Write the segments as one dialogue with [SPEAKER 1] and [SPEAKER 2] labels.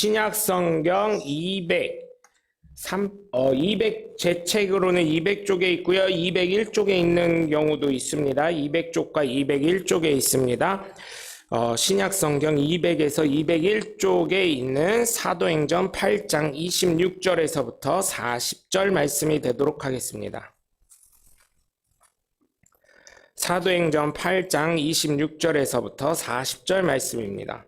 [SPEAKER 1] 신약성경 200, 제 책으로는 200쪽에 있고요. 201쪽에 있는 경우도 있습니다. 200쪽과 201쪽에 있습니다. 신약성경 200에서 201쪽에 있는 사도행전 8장 26절에서부터 40절 말씀이 되도록 하겠습니다. 사도행전 8장 26절에서부터 40절 말씀입니다.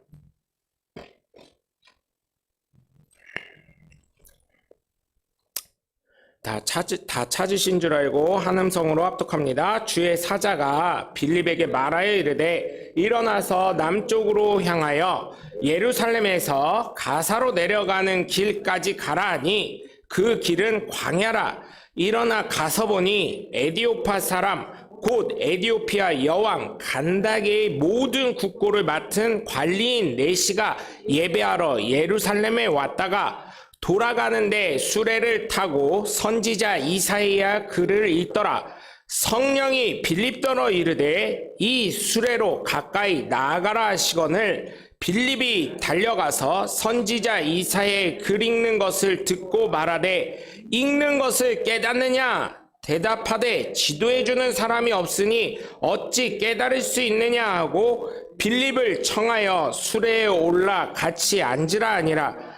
[SPEAKER 1] 다 찾으신 줄 알고 한음성으로 합독합니다. 주의 사자가 빌립에게 말하여 이르되 일어나서 남쪽으로 향하여 예루살렘에서 가사로 내려가는 길까지 가라 하니 그 길은 광야라. 일어나 가서 보니 에디오파 사람 곧 에디오피아 여왕 간다게의 모든 국고를 맡은 관리인 네시가 예배하러 예루살렘에 왔다가 돌아가는데 수레를 타고 선지자 이사야 글을 읽더라. 성령이 빌립더러 이르되 이 수레로 가까이 나아가라 하시거늘 빌립이 달려가서 선지자 이사야의 글 읽는 것을 듣고 말하되 읽는 것을 깨닫느냐? 대답하되 지도해주는 사람이 없으니 어찌 깨달을 수 있느냐 하고 빌립을 청하여 수레에 올라 같이 앉으라 하니라.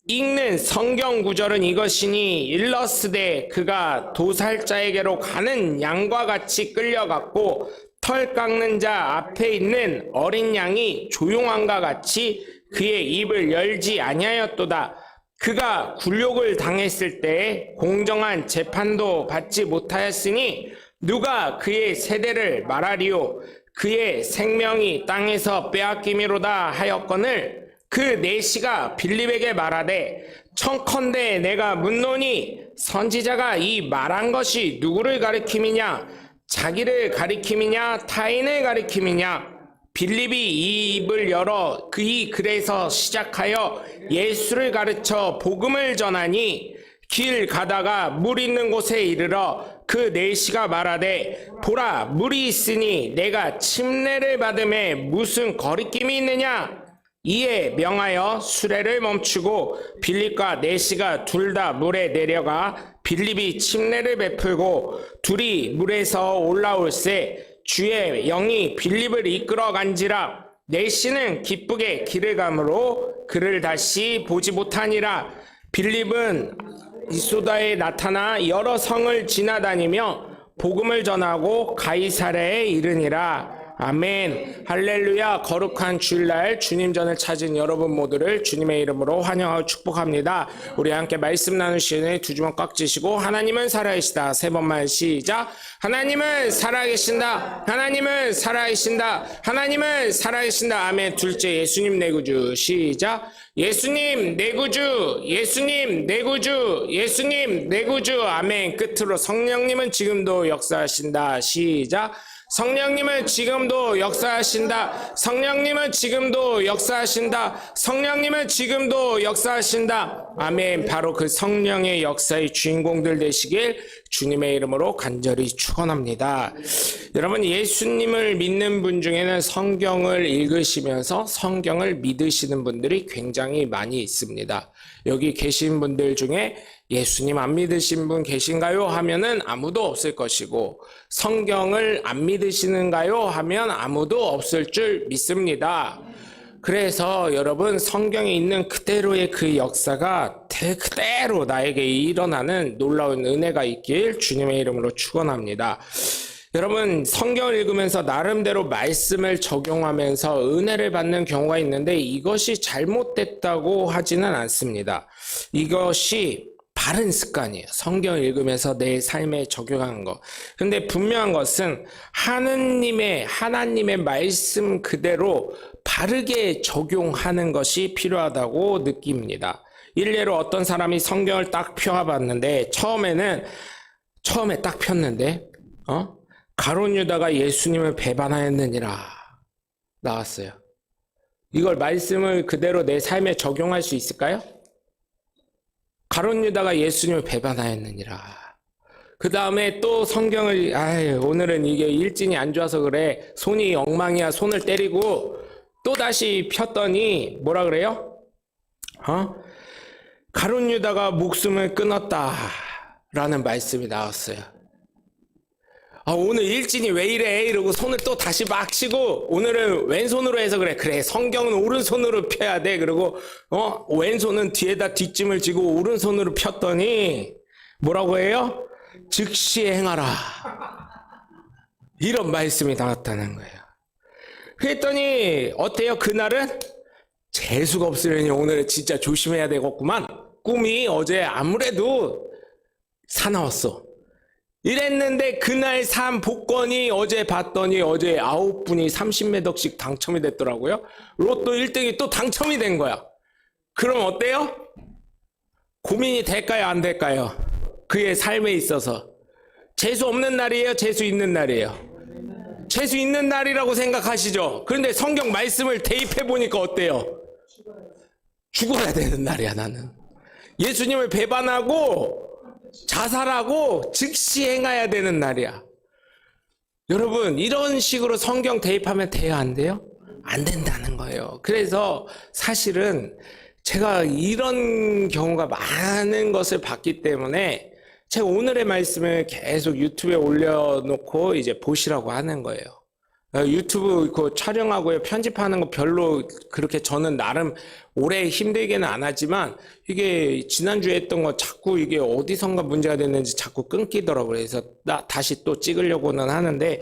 [SPEAKER 1] 읽는 성경 구절은 이것이니 일러스되 그가 도살자에게로 가는 양과 같이 끌려갔고 털 깎는 자 앞에 있는 어린 양이 조용함과 같이 그의 입을 열지 아니하였도다. 그가 굴욕을 당했을 때 공정한 재판도 받지 못하였으니 누가 그의 세대를 말하리요. 그의 생명이 땅에서 빼앗김이로다 하였거늘 그 네시가 빌립에게 말하되 청컨대 내가 묻노니 선지자가 이 말한 것이 누구를 가리킴이냐? 자기를 가리킴이냐? 타인을 가리킴이냐? 빌립이 이 입을 열어 그의 글에서 시작하여 예수를 가르쳐 복음을 전하니 길 가다가 물 있는 곳에 이르러 그 네시가 말하되 보라 물이 있으니 내가 침례를 받음에 무슨 거리낌이 있느냐? 이에 명하여 수레를 멈추고 빌립과 네시가 둘 다 물에 내려가 빌립이 침례를 베풀고 둘이 물에서 올라올새 주의 영이 빌립을 이끌어 간지라. 네시는 기쁘게 길을 가므로 그를 다시 보지 못하니라. 빌립은 이소다에 나타나 여러 성을 지나다니며 복음을 전하고 가이사랴에 이르니라. 아멘. 할렐루야. 거룩한 주일날 주님 전을 찾은 여러분 모두를 주님의 이름으로 환영하고 축복합니다. 우리 함께 말씀 나누시는 두 주먹 꽉 쥐시고 하나님은 살아계시다. 세 번만 시작. 하나님은 살아계신다. 하나님은 살아계신다. 하나님은 살아계신다. 아멘. 둘째 예수님 내 구주 시작. 예수님 내 구주, 예수님 내 구주, 예수님 내 구주. 아멘. 끝으로 성령님은 지금도 역사하신다. 시작. 성령님은 지금도 역사하신다. 성령님은 지금도 역사하신다. 성령님은 지금도 역사하신다. 아멘. 바로 그 성령의 역사의 주인공들 되시길 주님의 이름으로 간절히 축원합니다. 여러분, 예수님을 믿는 분 중에는 성경을 읽으시면서 성경을 믿으시는 분들이 굉장히 많이 있습니다. 여기 계신 분들 중에 예수님 안 믿으신 분 계신가요? 하면은 아무도 없을 것이고, 성경을 안 믿으시는가요? 하면 아무도 없을 줄 믿습니다. 그래서 여러분, 성경에 있는 그대로의 그 역사가 그대로 나에게 일어나는 놀라운 은혜가 있길 주님의 이름으로 축원합니다. 여러분, 성경을 읽으면서 나름대로 말씀을 적용하면서 은혜를 받는 경우가 있는데 이것이 잘못됐다고 하지는 않습니다. 이것이 바른 습관이에요. 성경을 읽으면서 내 삶에 적용하는 거. 근데 분명한 것은 하나님의 말씀 그대로 바르게 적용하는 것이 필요하다고 느낍니다. 일례로 어떤 사람이 성경을 딱 펴봤는데 처음에 딱 폈는데 가룟 유다가 예수님을 배반하였느니라 나왔어요. 이걸 말씀을 그대로 내 삶에 적용할 수 있을까요? 가룟 유다가 예수님을 배반하였느니라. 그 다음에 또 성경을 오늘은 이게 일진이 안 좋아서 그래, 손이 엉망이야, 손을 때리고 또 다시 폈더니 뭐라 그래요? 가룟 유다가 목숨을 끊었다라는 말씀이 나왔어요. 오늘 일진이 왜 이래? 이러고 손을 또 다시 막 치고, 오늘은 왼손으로 해서 그래, 성경은 오른손으로 펴야 돼. 그리고 왼손은 뒤에다 뒷짐을 지고 오른손으로 폈더니 뭐라고 해요? 즉시 행하라, 이런 말씀이 나왔다는 거예요. 그랬더니 어때요? 그날은 재수가 없으려니 오늘은 진짜 조심해야 되겠구만. 꿈이 어제 아무래도 사나웠어. 이랬는데 그날 산 복권이 어제 봤더니 어제 9분이 30매덕씩 당첨이 됐더라고요. 로또 1등이 또 당첨이 된 거야. 그럼 어때요? 고민이 될까요? 안 될까요? 그의 삶에 있어서. 재수 없는 날이에요? 재수 있는 날이에요? 재수 있는 날이라고 생각하시죠? 그런데 성경 말씀을 대입해 보니까 어때요? 죽어야 되는 날이야, 나는. 예수님을 배반하고 자살하고 즉시 행해야 되는 날이야. 여러분, 이런 식으로 성경 대입하면 돼요, 안 돼요? 안 된다는 거예요. 그래서 사실은 제가 이런 경우가 많은 것을 봤기 때문에 제가 오늘의 말씀을 계속 유튜브에 올려놓고 이제 보시라고 하는 거예요. 유튜브 그 촬영하고 편집하는 거 별로 그렇게 저는 나름 오래 힘들게는 안 하지만, 이게 지난주에 했던 거 자꾸 이게 어디선가 문제가 됐는지 자꾸 끊기더라고요. 그래서 다시 또 찍으려고는 하는데,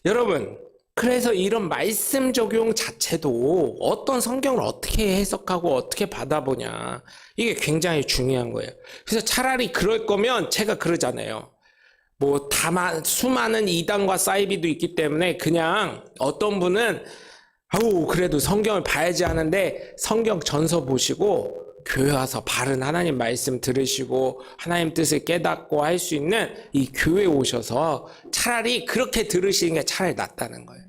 [SPEAKER 1] 여러분, 그래서 이런 말씀 적용 자체도 어떤 성경을 어떻게 해석하고 어떻게 받아보냐, 이게 굉장히 중요한 거예요. 그래서 차라리 그럴 거면 제가 그러잖아요. 뭐 수많은 이단과 사이비도 있기 때문에 그냥 어떤 분은 그래도 성경을 봐야지 하는데, 성경 전서 보시고 교회 와서 바른 하나님 말씀 들으시고 하나님 뜻을 깨닫고 할 수 있는 이 교회 오셔서 차라리 그렇게 들으시는 게 차라리 낫다는 거예요.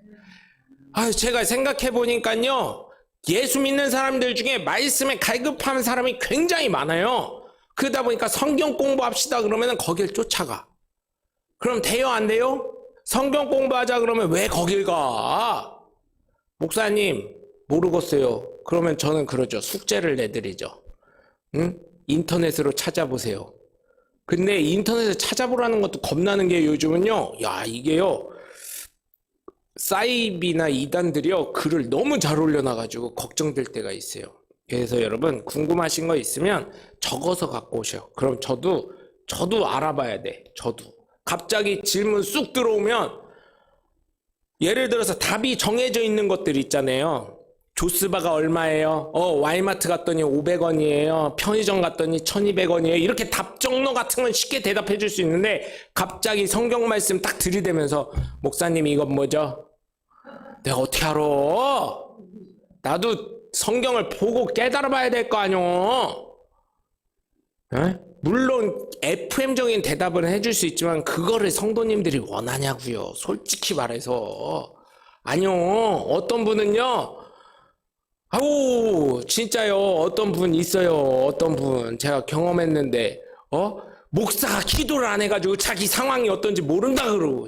[SPEAKER 1] 제가 생각해 보니까요, 예수 믿는 사람들 중에 말씀에 갈급한 사람이 굉장히 많아요. 그러다 보니까 성경 공부합시다 그러면 거길 쫓아가. 그럼 돼요, 안 돼요? 성경 공부하자 그러면 왜 거길 가? 목사님, 모르겠어요. 그러면 저는 그러죠. 숙제를 내드리죠. 인터넷으로 찾아보세요. 근데 인터넷에 찾아보라는 것도 겁나는 게 요즘은요, 이게요, 사이비나 이단들이요, 글을 너무 잘 올려놔가지고 걱정될 때가 있어요. 그래서 여러분, 궁금하신 거 있으면 적어서 갖고 오셔요. 그럼 저도 알아봐야 돼. 저도. 갑자기 질문 쑥 들어오면, 예를 들어서 답이 정해져 있는 것들 있잖아요. 조스바가 얼마예요? 와이마트 갔더니 500원이에요. 편의점 갔더니 1200원이에요. 이렇게 답정로 같은 건 쉽게 대답해 줄 수 있는데, 갑자기 성경 말씀 딱 들이대면서, 목사님 이건 뭐죠? 내가 어떻게 알아? 나도 성경을 보고 깨달아 봐야 될 거 아뇨? 물론 FM적인 대답은 해줄 수 있지만 그거를 성도님들이 원하냐고요. 솔직히 말해서. 아니요. 어떤 분은요, 진짜요. 어떤 분 있어요. 어떤 분 제가 경험했는데, 목사가 기도를 안 해가지고 자기 상황이 어떤지 모른다 그러고.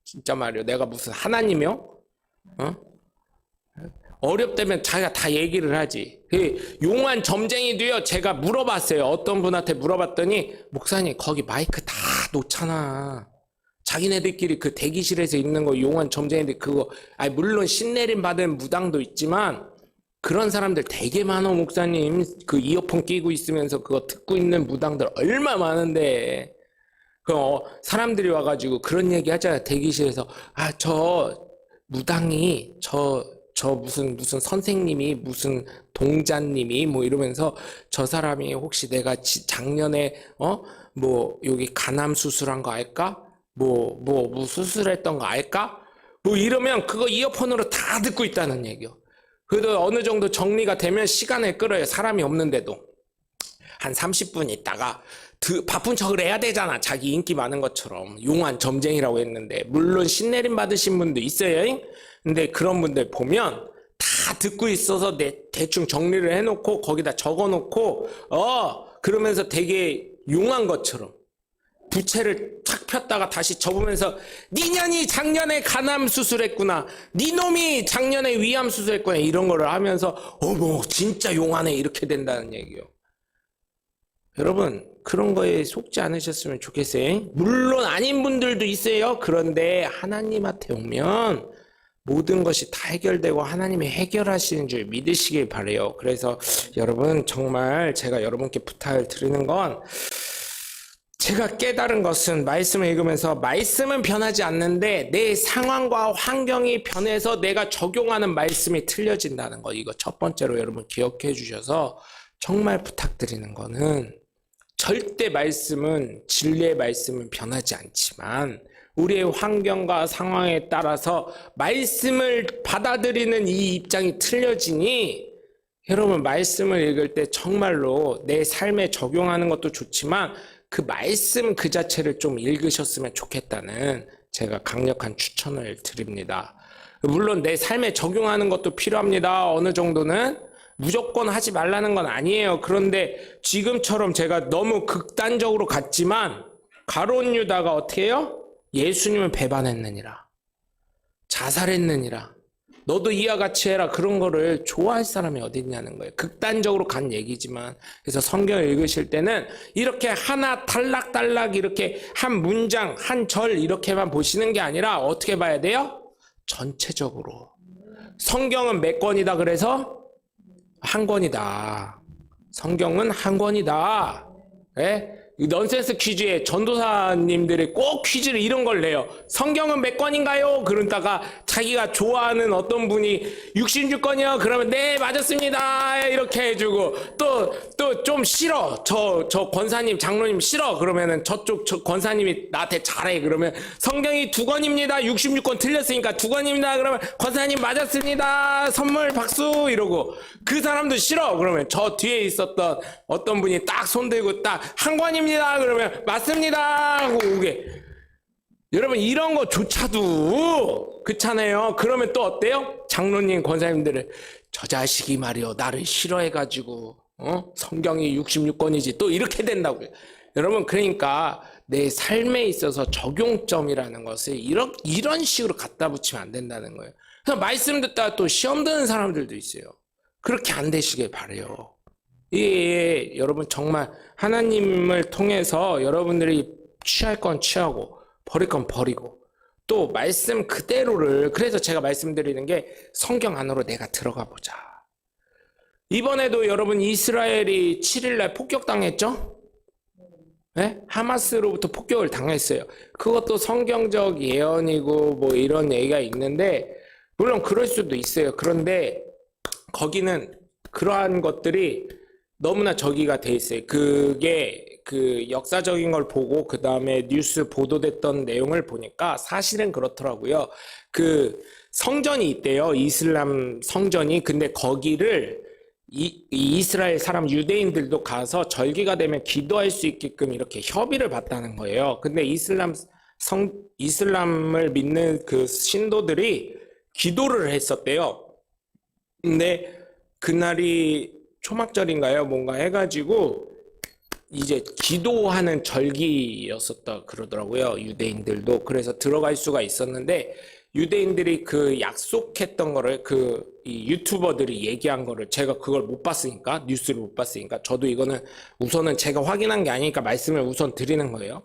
[SPEAKER 1] 진짜 말이요. 내가 무슨 하나님이요? 어렵다면 자기가 다 얘기를 하지. 용한 점쟁이도요, 제가 물어봤어요. 어떤 분한테 물어봤더니, 목사님 거기 마이크 다 놓잖아. 자기네들끼리 그 대기실에서 있는 거, 용한 점쟁이들 그거, 물론 신내림 받은 무당도 있지만 그런 사람들 되게 많아. 목사님 그 이어폰 끼고 있으면서 그거 듣고 있는 무당들 얼마 많은데, 사람들이 와가지고 그런 얘기 하잖아요. 대기실에서 저 무당이 저 무슨 선생님이 무슨 동자님이 뭐 이러면서, 저 사람이 혹시 내가 작년에 뭐 여기 간암 수술한 거 알까? 뭐 수술했던 거 알까? 뭐 이러면 그거 이어폰으로 다 듣고 있다는 얘기요. 그래도 어느 정도 정리가 되면 시간을 끌어요. 사람이 없는데도 한 30분 있다가 바쁜 척을 해야 되잖아. 자기 인기 많은 것처럼. 용한 점쟁이라고 했는데, 물론 신내림 받으신 분도 있어요. 근데 그런 분들 보면 다 듣고 있어서 대충 정리를 해놓고 거기다 적어놓고 그러면서 되게 용한 것처럼. 부채를 탁 폈다가 다시 접으면서 네 년이 작년에 간암 수술했구나, 네 놈이 작년에 위암 수술했구나, 이런 거를 하면서 어머 진짜 용하네 이렇게 된다는 얘기요. 여러분 그런 거에 속지 않으셨으면 좋겠어요. 물론 아닌 분들도 있어요. 그런데 하나님한테 오면 모든 것이 다 해결되고 하나님이 해결하시는 줄 믿으시길 바래요. 그래서 여러분 정말 제가 여러분께 부탁을 드리는 건, 제가 깨달은 것은 말씀을 읽으면서 말씀은 변하지 않는데 내 상황과 환경이 변해서 내가 적용하는 말씀이 틀려진다는 거, 이거 첫 번째로 여러분 기억해 주셔서 정말 부탁드리는 거는, 절대 말씀은, 진리의 말씀은 변하지 않지만 우리의 환경과 상황에 따라서 말씀을 받아들이는 이 입장이 틀려지니, 여러분 말씀을 읽을 때 정말로 내 삶에 적용하는 것도 좋지만 그 말씀 그 자체를 좀 읽으셨으면 좋겠다는 제가 강력한 추천을 드립니다. 물론 내 삶에 적용하는 것도 필요합니다. 어느 정도는. 무조건 하지 말라는 건 아니에요. 그런데 지금처럼 제가 너무 극단적으로 갔지만 가룟 유다가 어떻게 해요? 예수님을 배반했느니라, 자살했느니라, 너도 이와 같이 해라, 그런 거를 좋아할 사람이 어디 있냐는 거예요. 극단적으로 간 얘기지만. 그래서 성경을 읽으실 때는 이렇게 하나 달락달락 이렇게 한 문장 한 절 이렇게만 보시는 게 아니라 어떻게 봐야 돼요? 전체적으로. 성경은 몇 권이다 그래서? 한 권이다. 성경은 한 권이다. 예? 넌센스 퀴즈에 전도사님들이 꼭 퀴즈를 이런 걸 내요. 성경은 몇 권인가요? 그러다가 자기가 좋아하는 어떤 분이 66권이요? 그러면 네 맞았습니다 이렇게 해주고, 또 좀 싫어, 저 권사님 장로님 싫어, 그러면은 저쪽 저 권사님이 나한테 잘해, 그러면 성경이 2권입니다 66권 틀렸으니까 2권입니다 그러면 권사님 맞았습니다 선물 박수 이러고, 그 사람도 싫어, 그러면 저 뒤에 있었던 어떤 분이 딱 손들고 딱 한 권입니다 그러면 맞습니다 하고 오게. 여러분 이런 거조차도 그렇잖아요. 그러면 또 어때요? 장로님 권사님들은 저 자식이 말이요 나를 싫어해가지고 성경이 66권이지 또 이렇게 된다고요. 여러분 그러니까 내 삶에 있어서 적용점이라는 것을 이런 식으로 갖다 붙이면 안 된다는 거예요. 그래서 말씀 듣다가 또 시험 드는 사람들도 있어요. 그렇게 안 되시길 바라요. 예, 여러분 정말 하나님을 통해서 여러분들이 취할 건 취하고 버릴 건 버리고, 또 말씀 그대로를, 그래서 제가 말씀드리는 게 성경 안으로 내가 들어가 보자. 이번에도 여러분 이스라엘이 7일날 폭격당했죠? 네? 하마스로부터 폭격을 당했어요. 그것도 성경적 예언이고 뭐 이런 얘기가 있는데, 물론 그럴 수도 있어요. 그런데 거기는 그러한 것들이 너무나 저기가 돼 있어요. 그게 그 역사적인 걸 보고 그 다음에 뉴스 보도됐던 내용을 보니까 사실은 그렇더라고요. 그 성전이 있대요. 이슬람 성전이. 근데 거기를 이스라엘 사람 유대인들도 가서 절기가 되면 기도할 수 있게끔 이렇게 협의를 받다는 거예요. 근데 이슬람을 믿는 그 신도들이 기도를 했었대요. 근데 그날이 초막절인가요? 뭔가 해가지고 이제 기도하는 절기였었다 그러더라고요. 유대인들도. 그래서 들어갈 수가 있었는데 유대인들이 그 약속했던 거를 이 유튜버들이 얘기한 거를 제가 그걸 못 봤으니까, 뉴스를 못 봤으니까, 저도 이거는 우선은 제가 확인한 게 아니니까 말씀을 우선 드리는 거예요.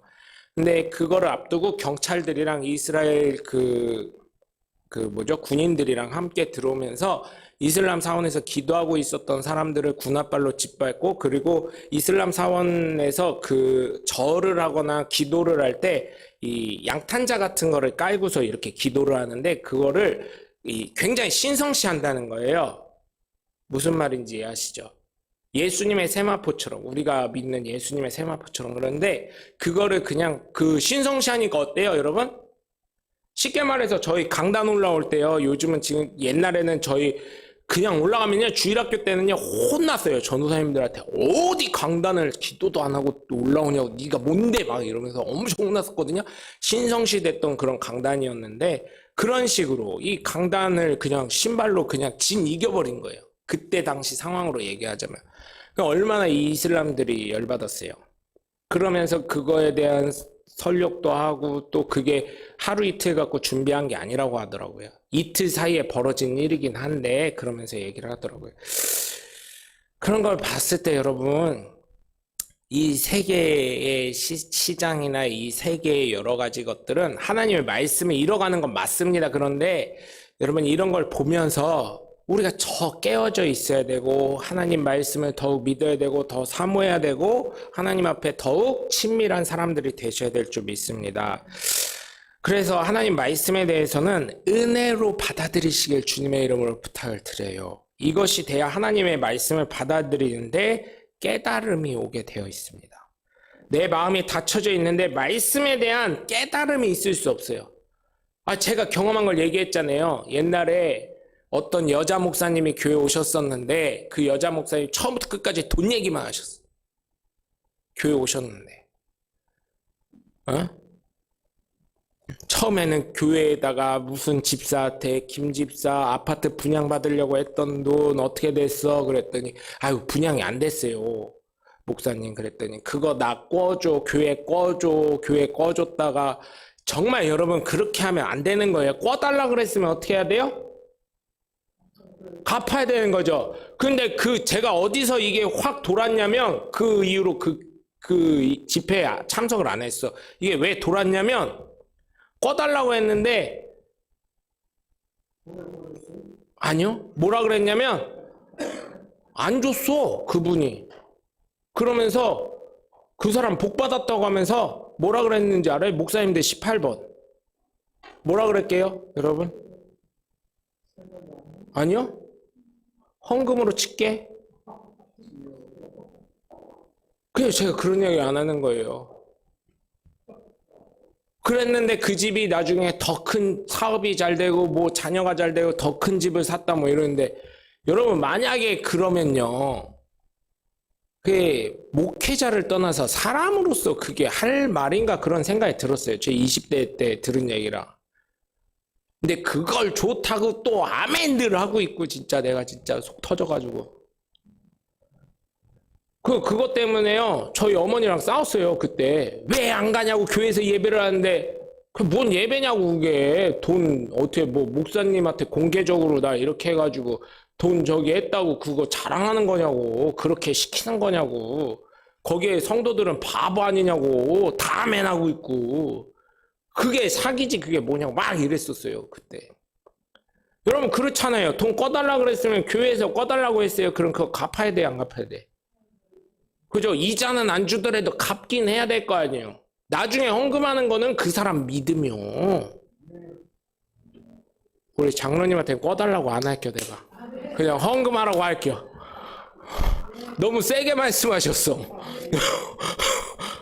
[SPEAKER 1] 근데 그거를 앞두고 경찰들이랑 이스라엘 군인들이랑 함께 들어오면서 이슬람 사원에서 기도하고 있었던 사람들을 군홧발로 짓밟고, 그리고 이슬람 사원에서 그 절을 하거나 기도를 할 때 이 양탄자 같은 거를 깔고서 이렇게 기도를 하는데 그거를 굉장히 신성시한다는 거예요. 무슨 말인지 아시죠? 예수님의 세마포처럼, 우리가 믿는 예수님의 세마포처럼. 그런데 그거를 그냥 그 신성시하니까 어때요 여러분? 쉽게 말해서 저희 강단 올라올 때요, 요즘은 지금 옛날에는 저희 그냥 올라가면요 주일학교 때는요 혼났어요. 전도사님들한테 어디 강단을 기도도 안 하고 올라오냐고, 네가 뭔데 막 이러면서 엄청 혼났었거든요. 신성시 됐던 그런 강단이었는데 그런 식으로 이 강단을 그냥 신발로 그냥 이겨버린 거예요. 그때 당시 상황으로 얘기하자면. 그러니까 얼마나 이 이슬람들이 열받았어요. 그러면서 그거에 대한 설욕도 하고 또 그게 하루 이틀 갖고 준비한 게 아니라고 하더라고요. 이틀 사이에 벌어진 일이긴 한데 그러면서 얘기를 하더라고요. 그런 걸 봤을 때 여러분 이 세계의 시장이나 이 세계의 여러 가지 것들은 하나님의 말씀을 잃어가는 건 맞습니다. 그런데 여러분 이런 걸 보면서 우리가 더 깨어져 있어야 되고 하나님 말씀을 더욱 믿어야 되고 더 사모해야 되고 하나님 앞에 더욱 친밀한 사람들이 되셔야 될 줄 믿습니다. 그래서 하나님 말씀에 대해서는 은혜로 받아들이시길 주님의 이름으로 부탁을 드려요. 이것이 돼야 하나님의 말씀을 받아들이는데 깨달음이 오게 되어 있습니다. 내 마음이 닫혀져 있는데 말씀에 대한 깨달음이 있을 수 없어요. 제가 경험한 걸 얘기했잖아요. 옛날에 어떤 여자 목사님이 교회 오셨었는데 그 여자 목사님이 처음부터 끝까지 돈 얘기만 하셨어요. 교회 오셨는데 처음에는 교회에다가 무슨 집사한테 김 집사 아파트 분양받으려고 했던 돈 어떻게 됐어? 그랬더니 아유 분양이 안 됐어요. 목사님 그랬더니 그거 나 꺼줘. 교회 꺼줘. 교회 꺼줬다가 정말 여러분 그렇게 하면 안 되는 거예요. 꺼달라 그랬으면 어떻게 해야 돼요? 갚아야 되는 거죠. 근데 제가 어디서 이게 확 돌았냐면 그 이후로 그 집회에 참석을 안 했어. 이게 왜 돌았냐면 꺼달라고 했는데 아니요. 뭐라 그랬냐면 안 줬어. 그분이. 그러면서 그 사람 복 받았다고 하면서 뭐라 그랬는지 알아요? 목사님들 18번. 뭐라 그랬게요? 여러분? 아니요. 헌금으로 칠게. 그래서 제가 그런 얘기 안 하는 거예요. 그랬는데 그 집이 나중에 더 큰 사업이 잘 되고 뭐 자녀가 잘 되고 더 큰 집을 샀다 뭐 이러는데 여러분 만약에 그러면요. 그 목회자를 떠나서 사람으로서 그게 할 말인가 그런 생각이 들었어요. 제 20대 때 들은 얘기라. 근데 그걸 좋다고 또 아멘들 하고 있고 진짜 내가 진짜 속 터져가지고 그것 때문에요. 저희 어머니랑 싸웠어요. 그때 왜 안 가냐고 교회에서 예배를 하는데 뭔 예배냐고 그게 돈 어떻게 뭐 목사님한테 공개적으로 나 이렇게 해가지고 돈 저기 했다고 그거 자랑하는 거냐고 그렇게 시키는 거냐고 거기에 성도들은 바보 아니냐고 다 아멘하고 있고 그게 사기지 그게 뭐냐고 막 이랬었어요. 그때 여러분 그렇잖아요. 돈 꺼달라 그랬으면 교회에서 꺼달라고 했어요. 그럼 그거 갚아야 돼 안 갚아야 돼? 그죠? 이자는 안 주더라도 갚긴 해야 될 거 아니에요. 나중에 헌금하는 거는 그 사람 믿으며 우리 장로님한테 꺼달라고 안 할게요. 내가 그냥 헌금하라고 할게요. 너무 세게 말씀하셨어.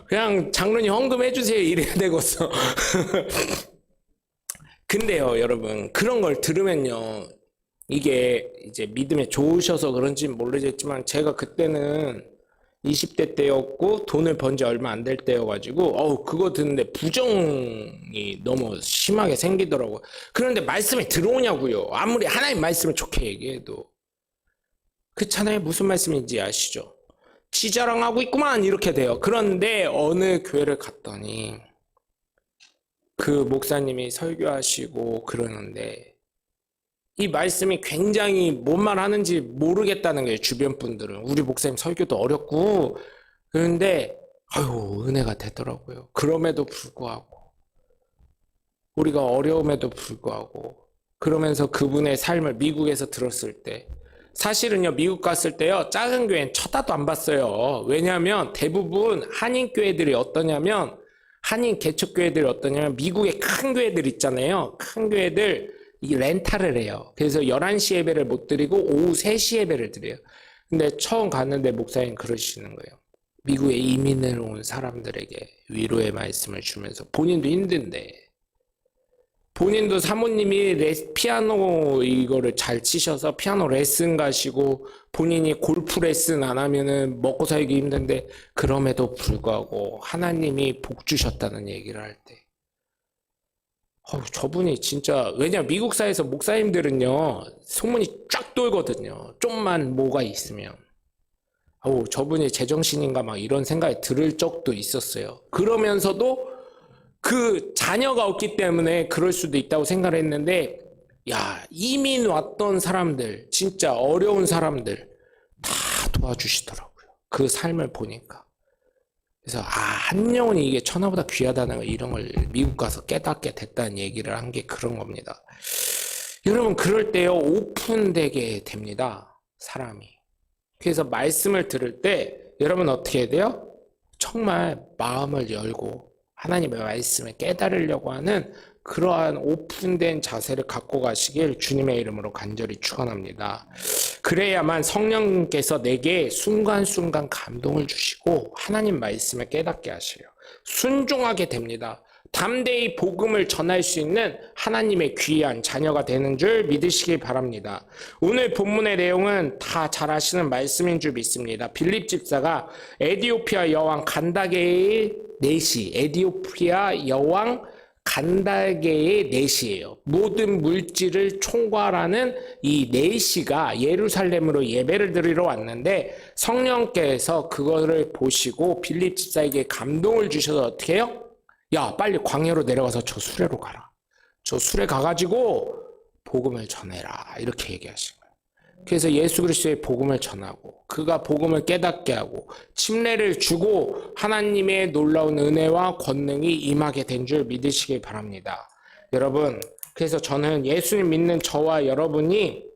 [SPEAKER 1] 그냥 장로님 헌금해주세요 이래야 되겠어. 근데요 여러분 그런 걸 들으면요 이게 이제 믿음에 좋으셔서 그런지 모르겠지만 제가 그때는 20대 때였고 돈을 번 지 얼마 안 될 때여가지고 그거 듣는데 부정이 너무 심하게 생기더라고요. 그런데 말씀이 들어오냐고요. 아무리 하나님 말씀을 좋게 얘기해도 그렇잖아요. 무슨 말씀인지 아시죠? 지 자랑하고 있구만 이렇게 돼요. 그런데 어느 교회를 갔더니 그 목사님이 설교하시고 그러는데 이 말씀이 굉장히 뭔 말 하는지 모르겠다는 거예요. 주변 분들은. 우리 목사님 설교도 어렵고 그런데 아유 은혜가 되더라고요. 그럼에도 불구하고 우리가 어려움에도 불구하고 그러면서 그분의 삶을 미국에서 들었을 때 사실은요 미국 갔을 때요 작은 교회는 쳐다도 안 봤어요. 왜냐하면 대부분 한인 교회들이 어떠냐면 한인 개척교회들이 어떠냐면 미국의 큰 교회들 있잖아요. 큰 교회들 이 렌탈을 해요. 그래서 11시 예배를 못 드리고 오후 3시 예배를 드려요. 근데 처음 갔는데 목사님 그러시는 거예요. 미국에 이민을 온 사람들에게 위로의 말씀을 주면서 본인도 힘든데 본인도 사모님이 피아노 이거를 잘 치셔서 피아노 레슨 가시고 본인이 골프 레슨 안 하면은 먹고 살기 힘든데 그럼에도 불구하고 하나님이 복 주셨다는 얘기를 할 때 저분이 진짜 왜냐면 미국사에서 목사님들은요 소문이 쫙 돌거든요. 좀만 뭐가 있으면 저분이 제정신인가 막 이런 생각이 들을 적도 있었어요. 그러면서도 그 자녀가 없기 때문에 그럴 수도 있다고 생각을 했는데, 야, 이민 왔던 사람들, 진짜 어려운 사람들 다 도와주시더라고요. 그 삶을 보니까. 그래서 한 영혼이 이게 천하보다 귀하다는 거, 이런 걸 미국 가서 깨닫게 됐다는 얘기를 한 게 그런 겁니다. 여러분, 그럴 때요, 오픈되게 됩니다, 사람이. 그래서 말씀을 들을 때 여러분 어떻게 해야 돼요? 정말 마음을 열고 하나님의 말씀을 깨달으려고 하는 그러한 오픈된 자세를 갖고 가시길 주님의 이름으로 간절히 축원합니다. 그래야만 성령님께서 내게 순간순간 감동을 주시고 하나님 말씀을 깨닫게 하셔요. 순종하게 됩니다. 담대히 복음을 전할 수 있는 하나님의 귀한 자녀가 되는 줄 믿으시길 바랍니다. 오늘 본문의 내용은 다 잘 아시는 말씀인 줄 믿습니다. 빌립 집사가 에디오피아 여왕 간다게의 내시, 에디오피아 여왕 간다게의 내시예요. 모든 물질을 총괄하는 이 내시가 예루살렘으로 예배를 드리러 왔는데, 성령께서 그거를 보시고 빌립 집사에게 감동을 주셔서 어떻게 해요? 야, 빨리 광야로 내려가서 저 수레로 가라. 저 수레 가가지고 복음을 전해라. 이렇게 얘기하신 거예요. 그래서 예수 그리스도의 복음을 전하고 그가 복음을 깨닫게 하고 침례를 주고 하나님의 놀라운 은혜와 권능이 임하게 된 줄 믿으시길 바랍니다. 여러분, 그래서 저는 예수님 믿는 저와 여러분이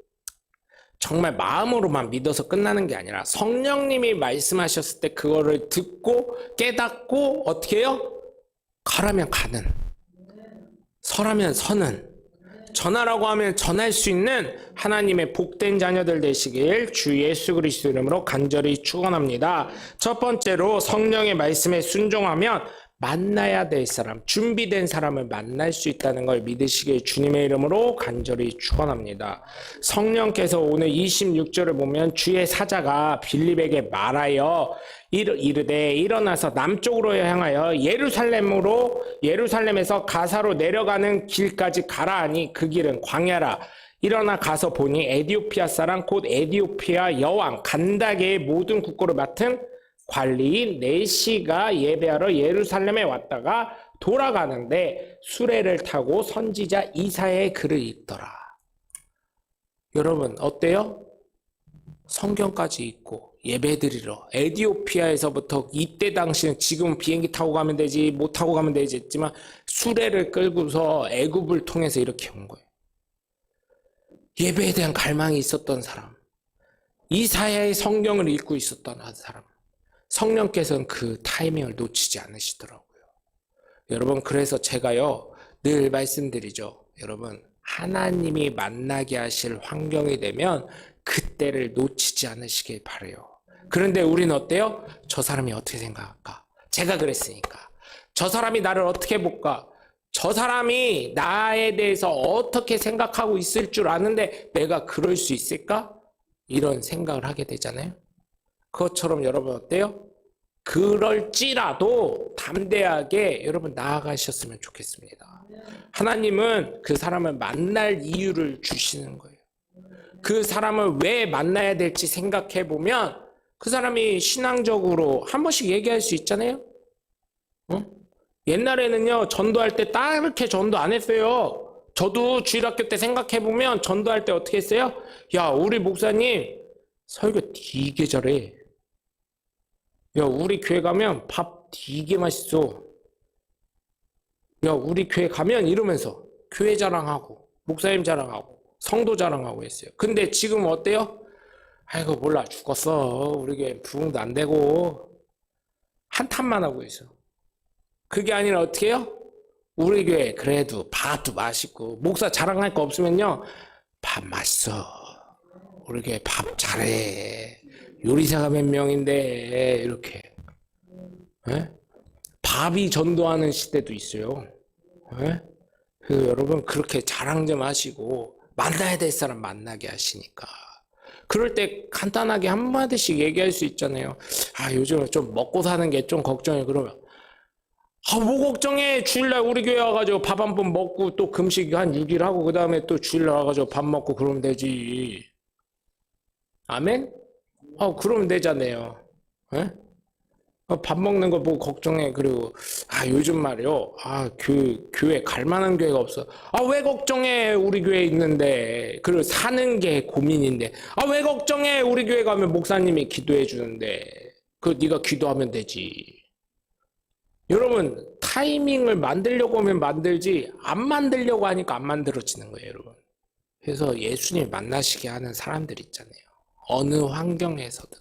[SPEAKER 1] 정말 마음으로만 믿어서 끝나는 게 아니라 성령님이 말씀하셨을 때 그거를 듣고 깨닫고 어떻게 해요? 가라면 가는, 서라면 서는, 전하라고 하면 전할 수 있는 하나님의 복된 자녀들 되시길 주 예수 그리스도 이름으로 간절히 축원합니다. 첫 번째로 성령의 말씀에 순종하면 만나야 될 사람, 준비된 사람을 만날 수 있다는 걸 믿으시길 주님의 이름으로 간절히 축원합니다. 성령께서 오늘 26절을 보면 주의 사자가 빌립에게 말하여 이르되 일어나서 남쪽으로 향하여 예루살렘에서 가사로 내려가는 길까지 가라 하니 그 길은 광야라. 일어나 가서 보니 에디오피아 사람 곧 에디오피아 여왕 간다게의 모든 국고를 맡은 관리인 내시가 예배하러 예루살렘에 왔다가 돌아가는데 수레를 타고 선지자 이사야의 글을 읽더라. 여러분 어때요? 성경까지 읽고 예배드리러 에디오피아에서부터, 이때 당시는 지금 비행기 타고 가면 되지 못 타고 가면 되지 했지만 수레를 끌고서 애굽을 통해서 이렇게 온 거예요. 예배에 대한 갈망이 있었던 사람, 이사야의 성경을 읽고 있었던 사람, 성령께서는 그 타이밍을 놓치지 않으시더라고요. 여러분, 그래서 제가요 늘 말씀드리죠. 여러분, 하나님이 만나게 하실 환경이 되면 그때를 놓치지 않으시길 바라요. 그런데 우리는 어때요? 저 사람이 어떻게 생각할까? 제가 그랬으니까. 저 사람이 나를 어떻게 볼까? 저 사람이 나에 대해서 어떻게 생각하고 있을 줄 아는데 내가 그럴 수 있을까? 이런 생각을 하게 되잖아요. 그것처럼 여러분 어때요? 그럴지라도 담대하게 여러분 나아가셨으면 좋겠습니다. 하나님은 그 사람을 만날 이유를 주시는 거예요. 그 사람을 왜 만나야 될지 생각해 보면 그 사람이 신앙적으로 한 번씩 얘기할 수 있잖아요. 옛날에는요 전도할 때 딱 이렇게 전도 안 했어요. 저도 주일학교 때 생각해 보면 전도할 때 어떻게 했어요? 야, 우리 목사님 설교 되게 잘해. 야, 우리 교회 가면 밥 되게 맛있어. 야, 우리 교회 가면 이러면서 교회 자랑하고 목사님 자랑하고 성도 자랑하고 했어요. 근데 지금 어때요? 아이고 몰라 죽었어. 우리 교회 부흥도 안 되고 한탄만 하고 있어. 그게 아니라 어떻게 해요? 우리 교회 그래도 밥도 맛있고, 목사 자랑할 거 없으면요 밥 맛있어. 우리 교회 밥 잘해. 요리사가 몇 명인데 이렇게. 에? 밥이 전도하는 시대도 있어요. 에? 그래서 여러분 그렇게 자랑 좀 하시고 만나야 될 사람 만나게 하시니까. 그럴 때 간단하게 한마디씩 얘기할 수 있잖아요. 아, 요즘 좀 먹고 사는 게 좀 걱정해. 그러면 뭐 걱정해. 주일날 우리 교회 와가지고 밥 한 번 먹고 또 금식 한 6일 하고 그 다음에 또 주일날 와가지고 밥 먹고 그러면 되지. 아멘? 그러면 되잖아요. 에? 밥 먹는 거 보고 걱정해. 그리고 요즘 말이요. 교회 갈 만한 교회가 없어. 왜 걱정해? 우리 교회 있는데. 그리고 사는 게 고민인데. 왜 걱정해? 우리 교회 가면 목사님이 기도해 주는데. 네가 기도하면 되지. 여러분, 타이밍을 만들려고 하면 만들지, 안 만들려고 하니까 안 만들어지는 거예요, 여러분. 그래서 예수님 만나시게 하는 사람들 있잖아요. 어느 환경에서든.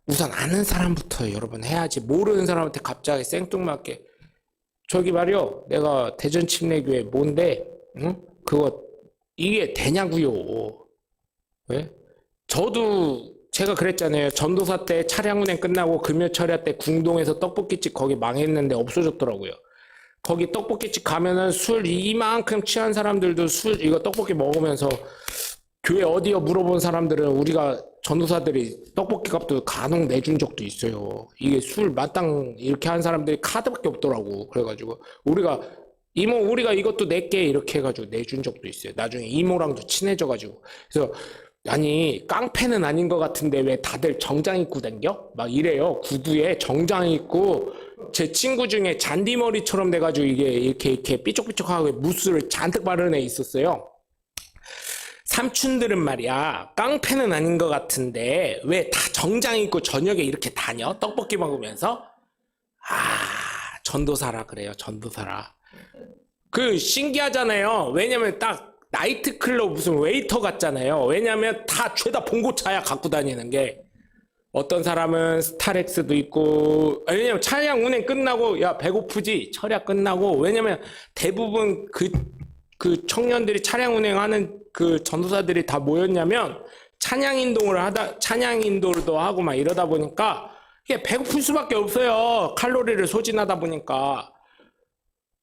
[SPEAKER 1] 우선 아는 사람부터 여러분 해야지. 모르는 사람한테 갑자기 생뚱맞게 저기 말이요, 내가 대전 침례교회 뭔데, 응? 이게 되냐고요. 왜? 저도 제가 그랬잖아요. 전도사 때 차량 운행 끝나고 금요철야 때 궁동에서 떡볶이집 거기 망했는데 없어졌더라고요. 거기 떡볶이집 가면은 술 이만큼 취한 사람들도 이거 떡볶이 먹으면서 교회 어디요 물어본 사람들은 우리가 전도사들이 떡볶이 값도 간혹 내준 적도 있어요. 이게 술 마땅 이렇게 한 사람들이 카드밖에 없더라고. 그래가지고 우리가 이모 우리가 이것도 낼게 이렇게 해가지고 내준 적도 있어요. 나중에 이모랑도 친해져가지고. 그래서 아니 깡패는 아닌 것 같은데 왜 다들 정장 입고 댕겨? 막 이래요. 구두에 정장 입고. 제 친구 중에 잔디머리처럼 돼가지고 이게 이렇게 삐쪽삐쪽하고 무스를 잔뜩 바른 애 있었어요. 삼촌들은 말이야 깡패는 아닌 것 같은데 왜 다 정장 입고 저녁에 이렇게 다녀? 떡볶이 먹으면서? 전도사라 그래요. 전도사라. 신기하잖아요. 왜냐면 딱 나이트클럽 무슨 웨이터 같잖아요. 왜냐면 다 죄다 봉고차야 갖고 다니는 게. 어떤 사람은 스타렉스도 있고. 왜냐면 차량 운행 끝나고 야 배고프지? 철야 끝나고. 왜냐면 대부분 그 청년들이 차량 운행하는 전도사들이 다 뭐였냐면 찬양 인도도 하고 막 이러다 보니까 이게 배고플 수밖에 없어요. 칼로리를 소진하다 보니까.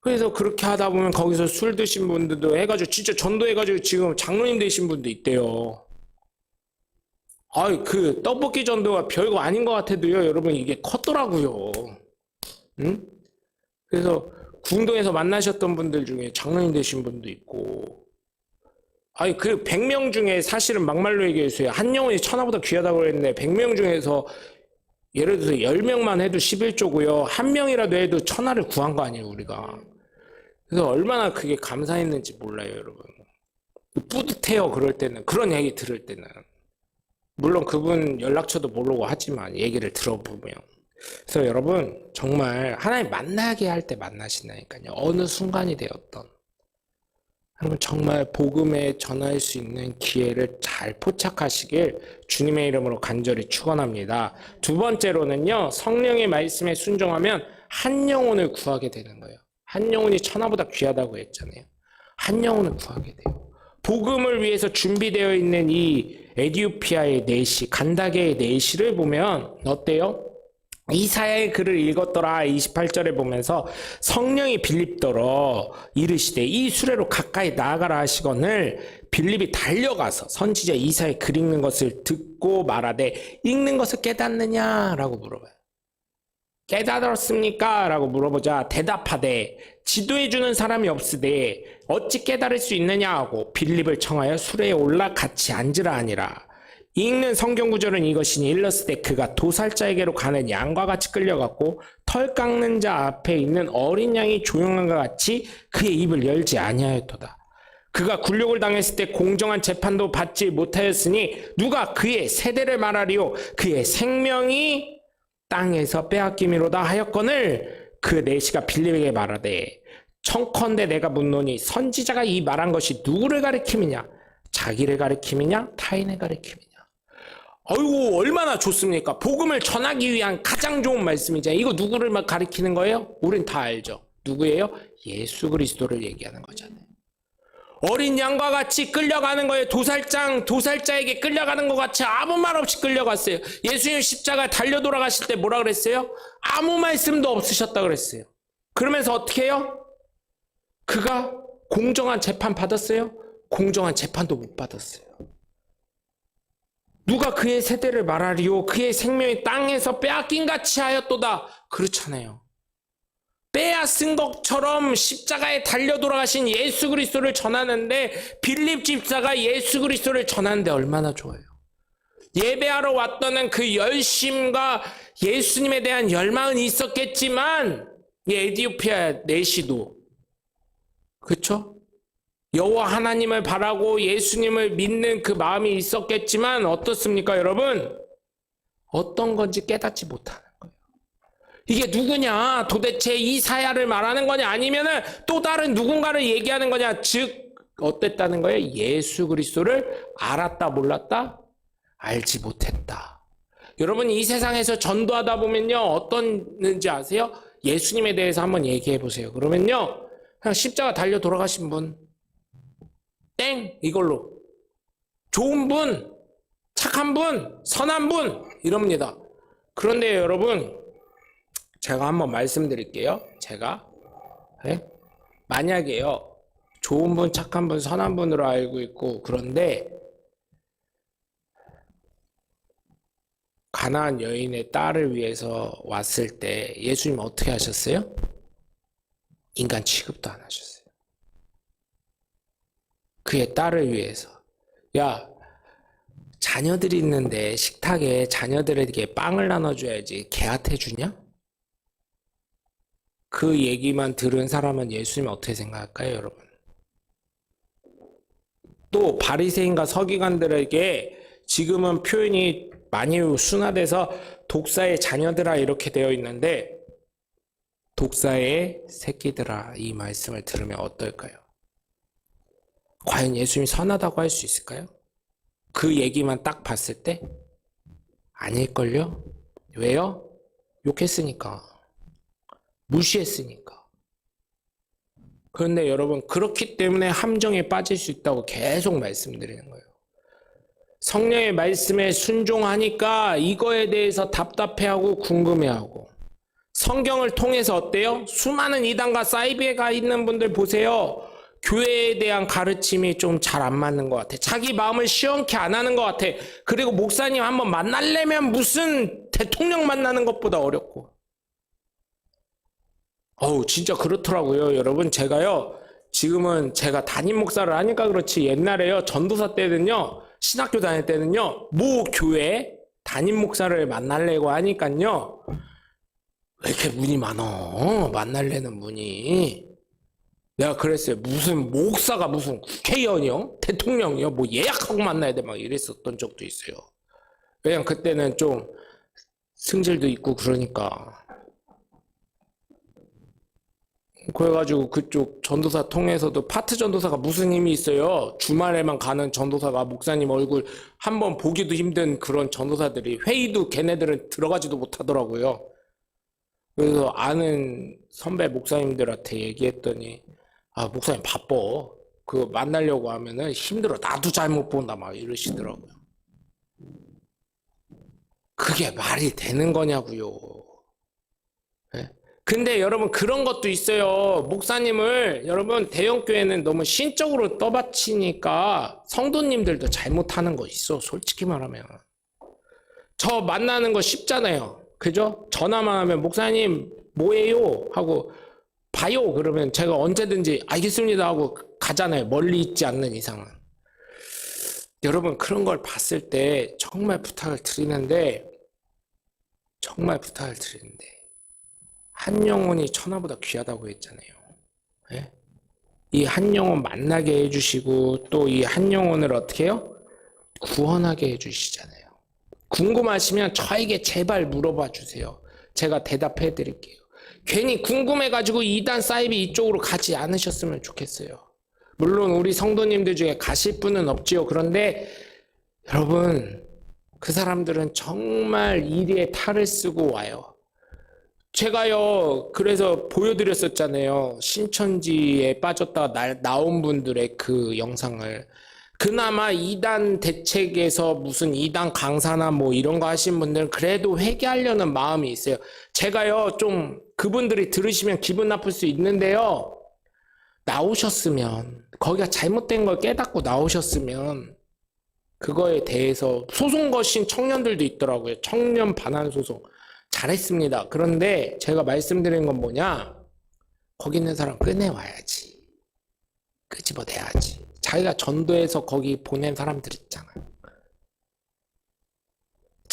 [SPEAKER 1] 그래서 그렇게 하다 보면 거기서 술 드신 분들도 해가지고 진짜 전도해가지고 지금 장로님 되신 분도 있대요. 떡볶이 전도가 별거 아닌 것 같아도요, 여러분 이게 컸더라고요. 응? 그래서 궁동에서 만나셨던 분들 중에 장로님 되신 분도 있고. 100명 중에 사실은 막말로 얘기해주세요. 한 영혼이 천하보다 귀하다고 그랬는데 100명 중에서 예를 들어서 10명만 해도 11조고요. 한 명이라도 해도 천하를 구한 거 아니에요, 우리가. 그래서 얼마나 그게 감사했는지 몰라요, 여러분. 뿌듯해요, 그럴 때는. 그런 얘기 들을 때는. 물론 그분 연락처도 모르고 하지만 얘기를 들어보면. 그래서 여러분 정말 하나님 만나게 할 때 만나신다니까요. 어느 순간이 되었던. 여러분 정말 복음에 전할 수 있는 기회를 잘 포착하시길 주님의 이름으로 간절히 축원합니다. 두 번째로는요. 성령의 말씀에 순종하면 한 영혼을 구하게 되는 거예요. 한 영혼이 천하보다 귀하다고 했잖아요. 한 영혼을 구하게 돼요. 복음을 위해서 준비되어 있는 이 에디오피아의 내시, 간다게의 내시를 보면 어때요? 이사야의 글을 읽었더라 28절에 보면서 성령이 빌립더러 이르시되 이 수레로 가까이 나아가라 하시거늘 빌립이 달려가서 선지자 이사야의 글 읽는 것을 듣고 말하되 읽는 것을 깨닫느냐라고 물어봐요. 깨달았습니까? 라고 물어보자 대답하되 지도해주는 사람이 없으되 어찌 깨달을 수 있느냐 하고 빌립을 청하여 수레에 올라 같이 앉으라 하니라. 읽는 성경 구절은 이것이니 일렀을 때 그가 도살자에게로 가는 양과 같이 끌려갔고 털 깎는 자 앞에 있는 어린 양이 조용한과 같이 그의 입을 열지 아니하였도다. 그가 굴욕을 당했을 때 공정한 재판도 받지 못하였으니 누가 그의 세대를 말하리요. 그의 생명이 땅에서 빼앗김이로다 하였거늘 그 내시가 빌립에게 말하되 청컨대 내가 묻노니 선지자가 이 말한 것이 누구를 가리킴이냐? 자기를 가리킴이냐? 타인을 가리킴이냐? 아이고 얼마나 좋습니까? 복음을 전하기 위한 가장 좋은 말씀이죠. 이거 누구를 막 가리키는 거예요? 우린 다 알죠. 누구예요? 예수 그리스도를 얘기하는 거잖아요. 어린 양과 같이 끌려가는 거예요. 도살자에게 끌려가는 것 같이 아무 말 없이 끌려갔어요. 예수님 십자가 달려 돌아가실 때 뭐라 그랬어요? 아무 말씀도 없으셨다 그랬어요. 그러면서 어떻게 해요? 그가 공정한 재판 받았어요? 공정한 재판도 못 받았어요. 누가 그의 세대를 말하리요? 그의 생명이 땅에서 빼앗긴 같이 하였도다. 그렇잖아요. 빼앗은 것처럼 십자가에 달려 돌아가신 예수 그리스도를 전하는데 빌립 집사가 예수 그리스도를 전하는데 얼마나 좋아요. 예배하러 왔다는 그 열심과 예수님에 대한 열망은 있었겠지만 이 에디오피아 내시도 그렇죠? 여호와 하나님을 바라고 예수님을 믿는 그 마음이 있었겠지만 어떻습니까, 여러분? 어떤 건지 깨닫지 못하는 거예요. 이게 누구냐? 도대체 이사야를 말하는 거냐? 아니면은 또 다른 누군가를 얘기하는 거냐? 즉 어땠다는 거예요? 예수 그리스도를 알았다, 몰랐다? 알지 못했다. 여러분 이 세상에서 전도하다 보면요 어떤지 아세요? 예수님에 대해서 한번 얘기해 보세요. 그러면요 그냥 십자가 달려 돌아가신 분 땡 이걸로 좋은 분, 착한 분, 선한 분 이럽니다. 그런데 여러분 제가 한번 말씀드릴게요. 제가 만약에요 좋은 분, 착한 분, 선한 분으로 알고 있고 그런데 가나안 여인의 딸을 위해서 왔을 때 예수님 어떻게 하셨어요? 인간 취급도 안 하셨어요. 그의 딸을 위해서. 야, 자녀들이 있는데 식탁에 자녀들에게 빵을 나눠줘야지 개한테 주냐? 그 얘기만 들은 사람은 예수님 어떻게 생각할까요, 여러분? 또 바리새인과 서기관들에게 지금은 표현이 많이 순화돼서 독사의 자녀들아 이렇게 되어 있는데 독사의 새끼들아 이 말씀을 들으면 어떨까요? 과연 예수님이 선하다고 할 수 있을까요? 그 얘기만 딱 봤을 때? 아닐걸요? 왜요? 욕했으니까. 무시했으니까. 그런데 여러분 그렇기 때문에 함정에 빠질 수 있다고 계속 말씀드리는 거예요. 성령의 말씀에 순종하니까 이거에 대해서 답답해하고 궁금해하고 성경을 통해서 어때요? 수많은 이단과 사이비가 있는 분들 보세요. 교회에 대한 가르침이 좀 잘 안 맞는 것 같아. 자기 마음을 시원케 안 하는 것 같아. 그리고 목사님 한번 만나려면 무슨 대통령 만나는 것보다 어렵고. 진짜 그렇더라고요. 여러분 제가요. 지금은 제가 담임 목사를 하니까 그렇지 옛날에요. 전도사 때는요. 신학교 다닐 때는요. 모 교회 담임 목사를 만나려고 하니까요. 왜 이렇게 문이 많어? 만날래는 문이. 내가 그랬어요. 무슨 목사가 무슨 국회의원이요? 대통령이요? 뭐 예약하고 만나야 돼 막 이랬었던 적도 있어요. 왜냐면 그때는 좀 승질도 있고 그러니까. 그래가지고 그쪽 전도사 통해서도 파트 전도사가 무슨 힘이 있어요. 주말에만 가는 전도사가 목사님 얼굴 한번 보기도 힘든 그런 전도사들이 회의도 걔네들은 들어가지도 못하더라고요. 그래서 아는 선배 목사님들한테 얘기했더니 목사님 바빠. 그 만나려고 하면은 힘들어. 나도 잘못 본다 막 이러시더라고요. 그게 말이 되는 거냐고요. 네? 근데 여러분 그런 것도 있어요. 목사님을 여러분 대형교회는 너무 신적으로 떠받치니까 성도님들도 잘못하는 거 있어. 솔직히 말하면. 저 만나는 거 쉽잖아요. 그죠? 전화만 하면 목사님 뭐예요? 하고 봐요. 그러면 제가 언제든지 알겠습니다 하고 가잖아요. 멀리 있지 않는 이상은. 여러분 그런 걸 봤을 때 정말 부탁을 드리는데 한 영혼이 천하보다 귀하다고 했잖아요. 네? 이 한 영혼 만나게 해주시고 또 이 한 영혼을 어떻게 해요? 구원하게 해주시잖아요. 궁금하시면 저에게 제발 물어봐 주세요. 제가 대답해 드릴게요. 괜히 궁금해가지고 이단 사이비 이쪽으로 가지 않으셨으면 좋겠어요. 물론 우리 성도님들 중에 가실 분은 없지요. 그런데 여러분 그 사람들은 정말 이리에 탈을 쓰고 와요. 제가요 그래서 보여드렸었잖아요. 신천지에 빠졌다가 나온 분들의 그 영상을. 그나마 이단 대책에서 무슨 이단 강사나 뭐 이런 거 하신 분들은 그래도 회개하려는 마음이 있어요. 제가요 좀 그분들이 들으시면 기분 나쁠 수 있는데요. 나오셨으면 거기가 잘못된 걸 깨닫고 나오셨으면 그거에 대해서 소송 거신 청년들도 있더라고요. 청년 반환 소송. 잘했습니다. 그런데 제가 말씀드린 건 뭐냐? 거기 있는 사람 꺼내와야지. 끄집어내야지. 자기가 전도해서 거기 보낸 사람들 있잖아.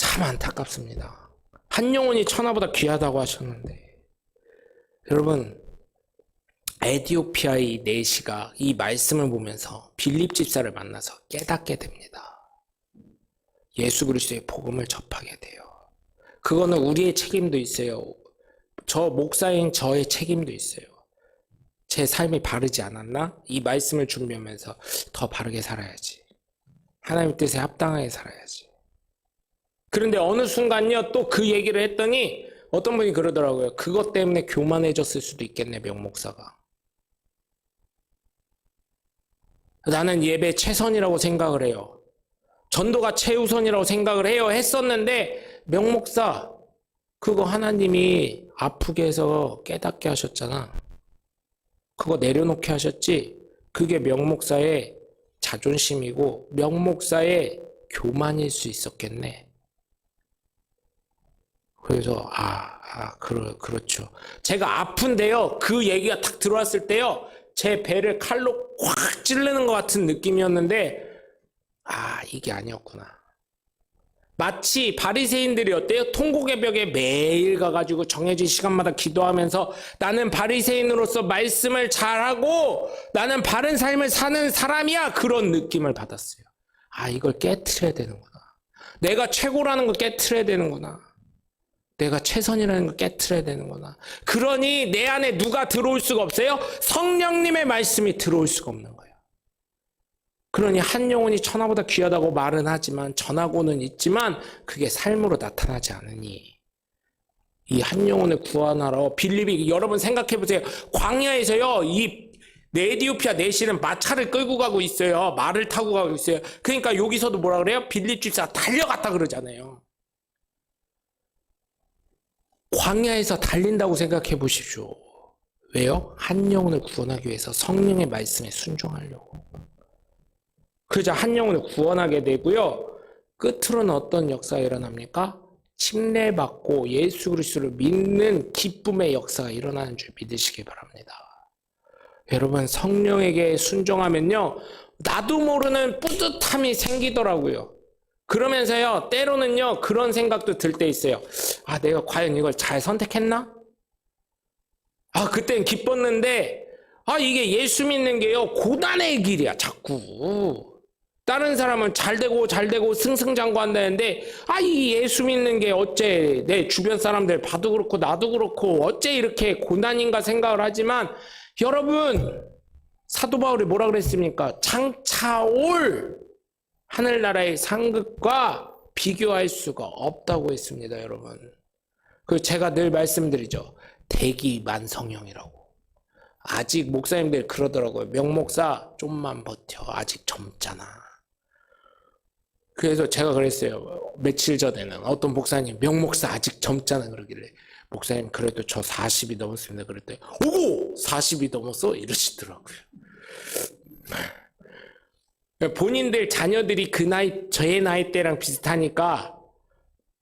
[SPEAKER 1] 참 안타깝습니다. 한 영혼이 천하보다 귀하다고 하셨는데, 여러분, 에티오피아의 내시가 이 말씀을 보면서 빌립 집사를 만나서 깨닫게 됩니다. 예수 그리스도의 복음을 접하게 돼요. 그거는 우리의 책임도 있어요. 저 목사인 저의 책임도 있어요. 제 삶이 바르지 않았나? 이 말씀을 준비하면서 더 바르게 살아야지. 하나님 뜻에 합당하게 살아야지. 그런데 어느 순간요, 또 그 얘기를 했더니 어떤 분이 그러더라고요. 그것 때문에 교만해졌을 수도 있겠네, 명목사가. 나는 예배 최선이라고 생각을 해요. 전도가 최우선이라고 생각을 해요. 했었는데 명목사, 그거 하나님이 아프게 해서 깨닫게 하셨잖아. 그거 내려놓게 하셨지. 그게 명목사의 자존심이고 명목사의 교만일 수 있었겠네. 그래서 그렇죠. 제가 아픈데요, 그 얘기가 딱 들어왔을 때요, 제 배를 칼로 확 찌르는 것 같은 느낌이었는데 이게 아니었구나. 마치 바리새인들이 어때요? 통곡의 벽에 매일 가가지고 정해진 시간마다 기도하면서 나는 바리새인으로서 말씀을 잘하고 나는 바른 삶을 사는 사람이야, 그런 느낌을 받았어요. 이걸 깨트려야 되는구나. 내가 최고라는 걸 깨트려야 되는구나. 내가 최선이라는 걸 깨트려야 되는구나. 그러니 내 안에 누가 들어올 수가 없어요? 성령님의 말씀이 들어올 수가 없는 거예요. 그러니 한 영혼이 천하보다 귀하다고 말은 하지만, 전하고는 있지만 그게 삶으로 나타나지 않으니, 이 한 영혼을 구원하러 빌립이, 여러분 생각해 보세요. 광야에서요, 이 에티오피아 내시는 마차를 끌고 가고 있어요. 말을 타고 가고 있어요. 그러니까 여기서도 뭐라 그래요? 빌립 집사가 달려갔다 그러잖아요. 광야에서 달린다고 생각해 보십시오. 왜요? 한 영혼을 구원하기 위해서 성령의 말씀에 순종하려고. 그러자 한 영혼을 구원하게 되고요. 끝으로는 어떤 역사가 일어납니까? 침례받고 예수 그리스도를 믿는 기쁨의 역사가 일어나는 줄 믿으시기 바랍니다. 여러분, 성령에게 순종하면요, 나도 모르는 뿌듯함이 생기더라고요. 그러면서요, 때로는요, 그런 생각도 들 때 있어요. 내가 과연 이걸 잘 선택했나? 그땐 기뻤는데, 이게 예수 믿는 게요, 고난의 길이야, 자꾸. 다른 사람은 잘 되고 승승장구한다는데, 이 예수 믿는 게 어째 내 주변 사람들 봐도 그렇고 나도 그렇고 어째 이렇게 고난인가 생각을 하지만, 여러분, 사도 바울이 뭐라 그랬습니까? 장차 올 하늘나라의 상급과 비교할 수가 없다고 했습니다, 여러분. 그 제가 늘 말씀드리죠. 대기만성형이라고. 아직 목사님들 그러더라고요. 명목사 좀만 버텨. 아직 젊잖아. 그래서 제가 그랬어요. 며칠 전에는 어떤 목사님, 명목사 아직 젊잖아 그러길래, 목사님 그래도 저 40이 넘었습니다. 그랬더니 오! 40이 넘었어? 이러시더라고요. 본인들 자녀들이 그 나이, 저의 나이 때랑 비슷하니까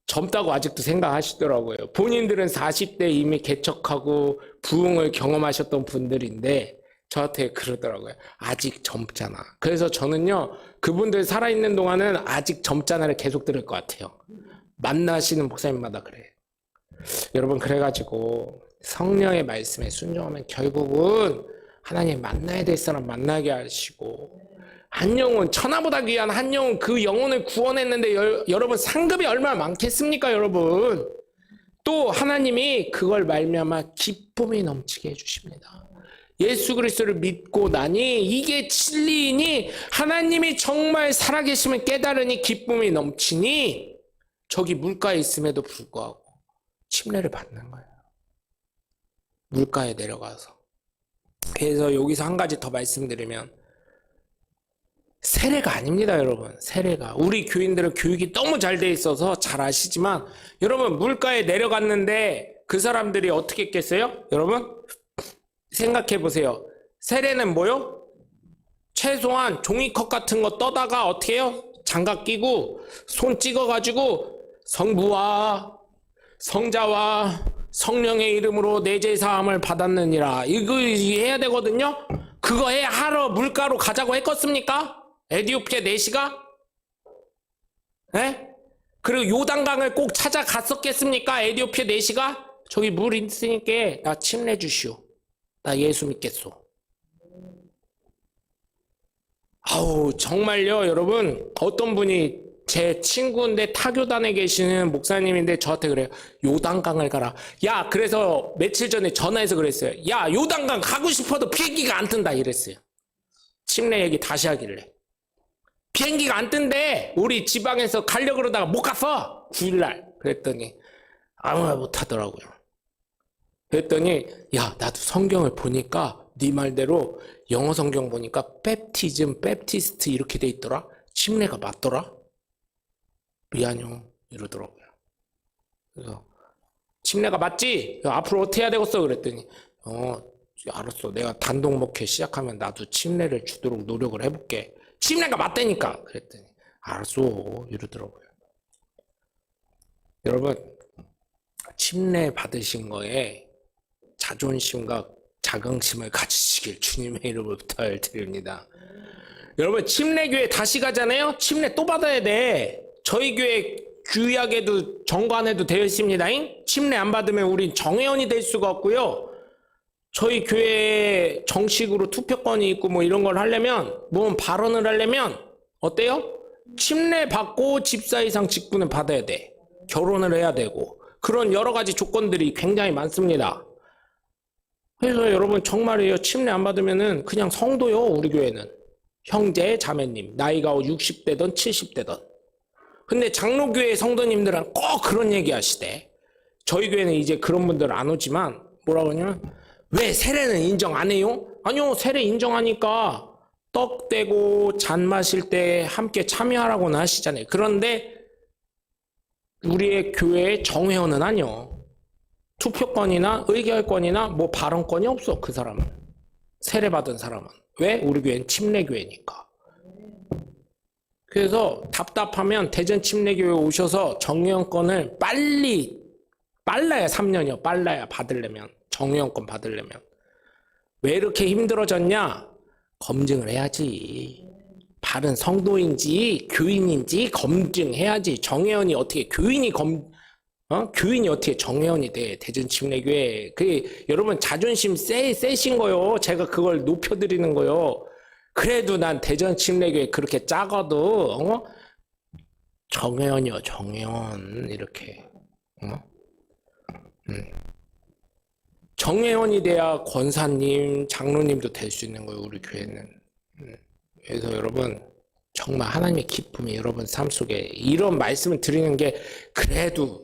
[SPEAKER 1] 젊다고 아직도 생각하시더라고요. 본인들은 40대 이미 개척하고 부흥을 경험하셨던 분들인데 저한테 그러더라고요. 아직 젊잖아. 그래서 저는요, 그분들 살아있는 동안은 아직 젊잖아를 계속 들을 것 같아요. 만나시는 목사님마다 그래. 여러분, 그래가지고 성령의 말씀에 순종하면 결국은 하나님 만나야 될 사람 만나게 하시고, 한 영혼, 천하보다 귀한 한 영혼, 그 영혼을 구원했는데 여러분 상급이 얼마나 많겠습니까, 여러분? 또 하나님이 그걸 말미암아 기쁨이 넘치게 해주십니다. 예수 그리스도를 믿고 나니 이게 진리이니 하나님이 정말 살아계심을 깨달으니 기쁨이 넘치니 저기 물가에 있음에도 불구하고 침례를 받는 거예요. 물가에 내려가서. 그래서 여기서 한 가지 더 말씀드리면, 세례가 아닙니다, 여러분. 세례가. 우리 교인들은 교육이 너무 잘 돼 있어서 잘 아시지만, 여러분, 물가에 내려갔는데 그 사람들이 어떻게 했겠어요? 여러분, 생각해 보세요. 세례는 뭐요? 최소한 종이컵 같은 거 떠다가 어떻게 해요? 장갑 끼고 손 찍어가지고 성부와 성자와 성령의 이름으로 내 죄사함을 받았느니라, 이거 해야 되거든요. 그거 하러 물가로 가자고 했겠습니까? 에티오피아 내시가? 네? 그리고 요단강을 꼭 찾아갔었겠습니까? 에티오피아 내시가? 저기 물 있으니까 나 침례 주시오. 나 예수 믿겠소. 아우 정말요 여러분, 어떤 분이 제 친구인데 타교단에 계시는 목사님인데 저한테 그래요. 요단강을 가라. 야, 그래서 며칠 전에 전화해서 그랬어요. 야, 요단강 가고 싶어도 비행기가 안 뜬다 이랬어요. 침례 얘기 다시 하길래. 비행기가 안 뜬대. 우리 지방에서 가려고 그러다가 못 갔어. 9일날. 그랬더니 아무 말 못 하더라고요. 그랬더니 야, 나도 성경을 보니까 네 말대로 영어 성경 보니까 베프티즘, 베프티스트 이렇게 돼 있더라. 침례가 맞더라. 미안요 이러더라고요. 그래서 침례가 맞지? 앞으로 어떻게 해야 되겠어? 그랬더니 알았어. 내가 단독 목회 시작하면 나도 침례를 주도록 노력을 해볼게. 침례가 맞다니까. 그랬더니 알았어 이러더라고요. 여러분, 침례 받으신 거에 자존심과 자긍심을 가지시길 주님의 이름으로 부탁드립니다. 여러분, 침례교회 다시 가잖아요. 침례 또 받아야 돼. 저희 교회 규약에도 정관에도 되어 있습니다. 침례 안 받으면 우린 정회원이 될 수가 없고요. 저희 교회에 정식으로 투표권이 있고 뭐 이런 걸 하려면, 뭐 발언을 하려면 어때요? 침례 받고 집사 이상 직분을 받아야 돼. 결혼을 해야 되고 그런 여러 가지 조건들이 굉장히 많습니다. 그래서 여러분 정말이에요. 침례 안 받으면은 그냥 성도요. 우리 교회는 형제 자매님 나이가 60대든 70대든. 근데 장로교회 성도님들은 꼭 그런 얘기 하시대. 저희 교회는 이제 그런 분들 안 오지만 뭐라고 하냐면, 왜 세례는 인정 안 해요? 아니요, 세례 인정하니까 떡 떼고 잔 마실 때 함께 참여하라고는 하시잖아요. 그런데 우리의 교회의 정회원은 아니요. 투표권이나 의결권이나 뭐 발언권이 없어. 그 사람은. 세례 받은 사람은. 왜? 우리 교회는 침례교회니까. 그래서 답답하면 대전 침례교회 오셔서 정회원권을 빨라야 3년이요. 빨라야 받으려면. 정회원권 받으려면. 왜 이렇게 힘들어졌냐? 검증을 해야지. 바른 성도인지 교인인지 검증해야지. 정회원이 어떻게 교인이 어떻게 정회원이 돼? 대전 침례교회. 여러분 자존심 세신 거요. 제가 그걸 높여드리는 거요. 그래도 난 대전 침례교회 그렇게 작아도 정회원이요, 정회원 이렇게. 정회원이 돼야 권사님, 장로님도 될 수 있는 거예요. 우리 교회는. 그래서 여러분 정말 하나님의 기쁨이 여러분 삶 속에, 이런 말씀을 드리는 게 그래도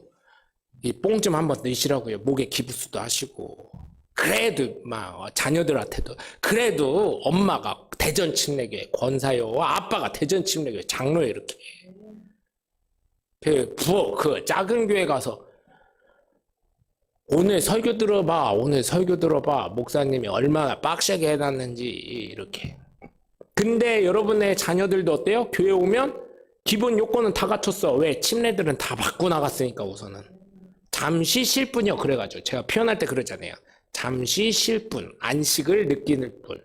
[SPEAKER 1] 이 뽕 좀 한번 넣으시라고요. 목에 기부수도 하시고. 그래도 막 자녀들한테도, 그래도 엄마가 대전 침례교회 권사요, 아빠가 대전 침례교회 장로요, 이렇게. 그 작은 교회 가서 오늘 설교 들어봐 목사님이 얼마나 빡세게 해놨는지 이렇게. 근데 여러분의 자녀들도 어때요? 교회 오면 기본 요건은 다 갖췄어. 왜? 침례들은 다 받고 나갔으니까. 우선은 잠시 쉴 뿐이요. 그래가지고 제가 표현할 때 그러잖아요. 잠시 쉴 뿐, 안식을 느끼는 뿐.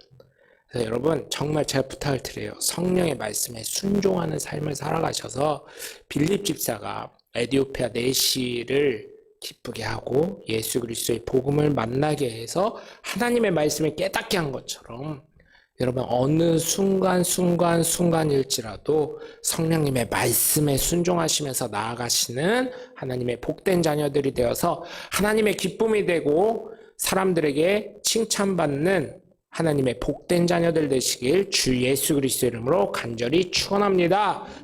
[SPEAKER 1] 그래서 여러분 정말 제가 부탁을 드려요. 성령의 말씀에 순종하는 삶을 살아가셔서 빌립 집사가 에티오피아 내시를 기쁘게 하고 예수 그리스도의 복음을 만나게 해서 하나님의 말씀을 깨닫게 한 것처럼, 여러분 어느 순간일지라도 성령님의 말씀에 순종하시면서 나아가시는 하나님의 복된 자녀들이 되어서 하나님의 기쁨이 되고 사람들에게 칭찬받는 하나님의 복된 자녀들 되시길 주 예수 그리스도 이름으로 간절히 축원합니다.